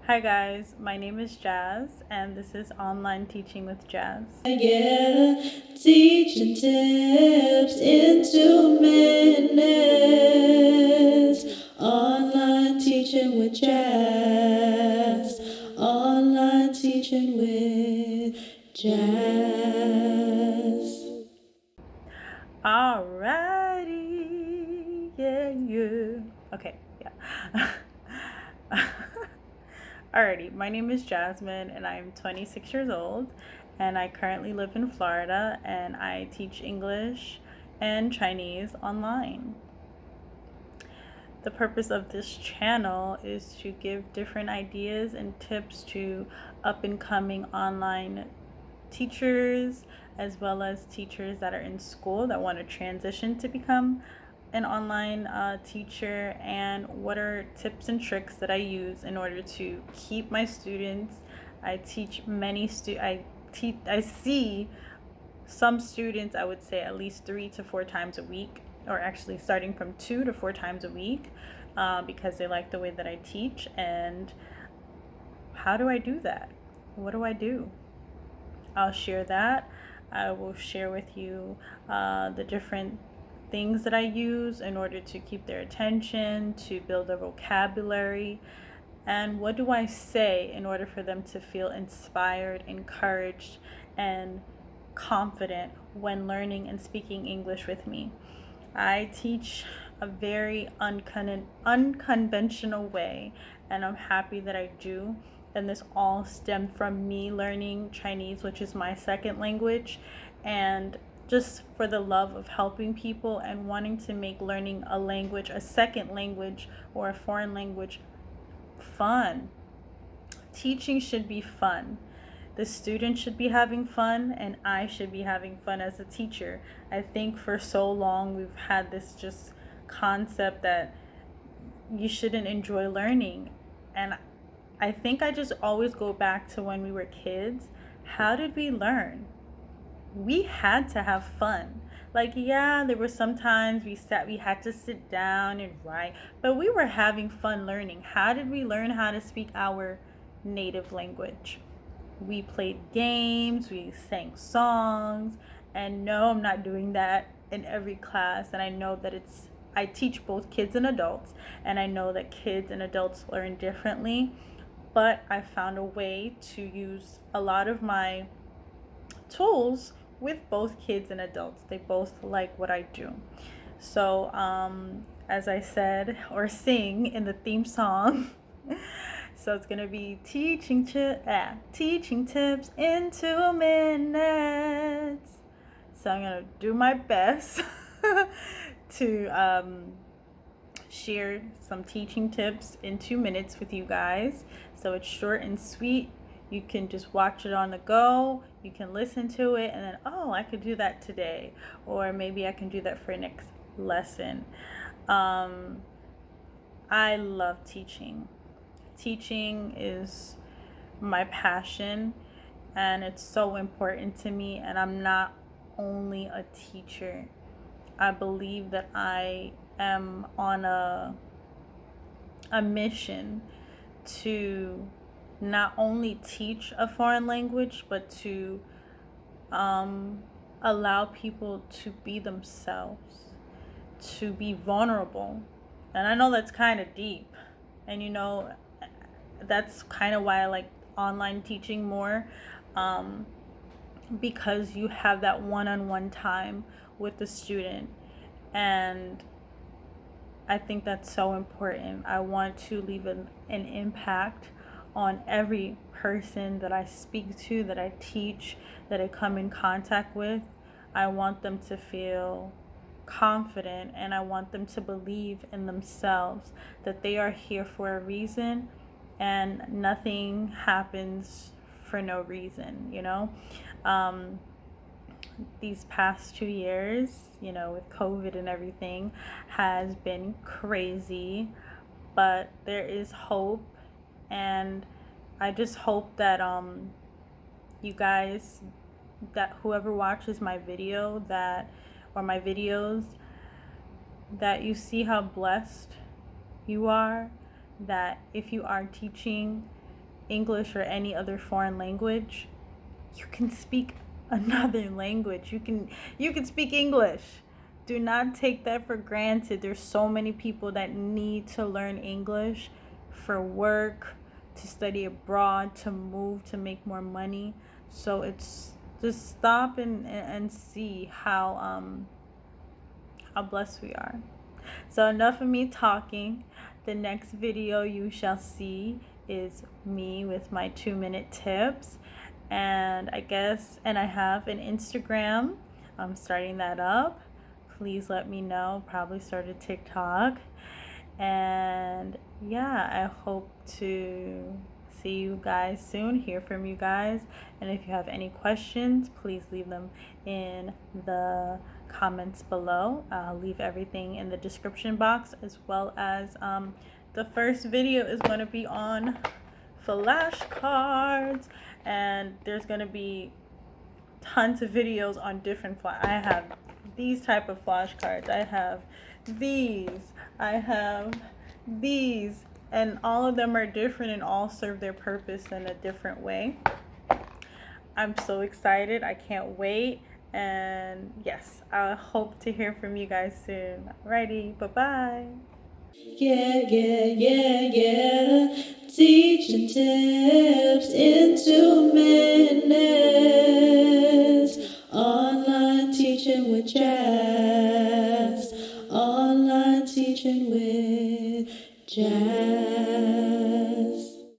Hi guys, my name is Jazz and this is Online Teaching with Jazz. Yeah, teaching tips in 2 minutes. Online teaching with Jazz. Online teaching with Jazz. Alrighty, yeah. Okay, yeah. Alrighty, my name is Jasmine and I'm 26 years old and I currently live in Florida and I teach English and Chinese online. The purpose of this channel is to give different ideas and tips to up and coming online teachers, as well as teachers that are in school that want to transition to become an online teacher, and what are tips and tricks that I use in order to keep my students. I teach many I see some students, I would say at least 3 to 4 times a week, or actually starting from 2 to 4 times a week, because they like the way that I teach. And how do I do that? What do I do? I'll share that. I will share with you the different things that I use in order to keep their attention, to build their vocabulary, and what do I say in order for them to feel inspired, encouraged, and confident when learning and speaking English with me. I teach a very unconventional way, and I'm happy that I do. And this all stemmed from me learning Chinese, which is my second language, and just for the love of helping people and wanting to make learning a language, a second language, or a foreign language fun. Teaching should be fun. The student should be having fun, and I should be having fun as a teacher. I think for so long we've had this just concept that you shouldn't enjoy learning. And I think I just always go back to when we were kids. How did we learn? We had to have fun. Like, yeah, there were some times we had to sit down and write, but we were having fun learning. How did we learn how to speak our native language? We played games, we sang songs, and no, I'm not doing that in every class. And I know that I teach both kids and adults, and I know that kids and adults learn differently, but I found a way to use a lot of my tools with both kids and adults. They both like what I do. So, as I said or sing in the theme song, so it's gonna be teaching tips in 2 minutes. So I'm gonna do my best to share some teaching tips in 2 minutes with you guys. So it's short and sweet. You can just watch it on the go. You can listen to it and then, oh, I could do that today. Or maybe I can do that for next lesson. I love teaching. Teaching is my passion, and it's so important to me. And I'm not only a teacher. I believe that I am on a mission to not only teach a foreign language, but to allow people to be themselves, to be vulnerable. And I know that's kind of deep, and that's kind of why I like online teaching more, because you have that one-on-one time with the student, and I think that's so important. I want to leave an impact on every person that I speak to, that I teach, that I come in contact with. I want them to feel confident, and I want them to believe in themselves, that they are here for a reason and nothing happens for no reason, These past 2 years, with COVID and everything, has been crazy, but there is hope. And I just hope that you guys, that whoever watches my video, or my videos, that you see how blessed you are, that if you are teaching, English or any other foreign language, you can speak another language. You can speak English. Do not take that for granted. There's so many people that need to learn English for work, to study abroad, to move, to make more money. So it's just stop and see how blessed we are. So enough of me talking. The next video you shall see is me with my 2-minute tips. And I have an Instagram. I'm starting that up. Please let me know. Probably start a TikTok. And yeah, I hope to see you guys soon, hear from you guys. And if you have any questions, please leave them in the comments below. I'll leave everything in the description box, as well as the first video is going to be on flashcards, and there's going to be tons of videos on different I have these type of flashcards, I have these, and all of them are different and all serve their purpose in a different way. I'm so excited. I can't wait. And yes, I hope to hear from you guys soon. Alrighty, bye-bye. Yeah. Teaching tips in 2 minutes. Online teaching with Jas. Online teaching with Jas.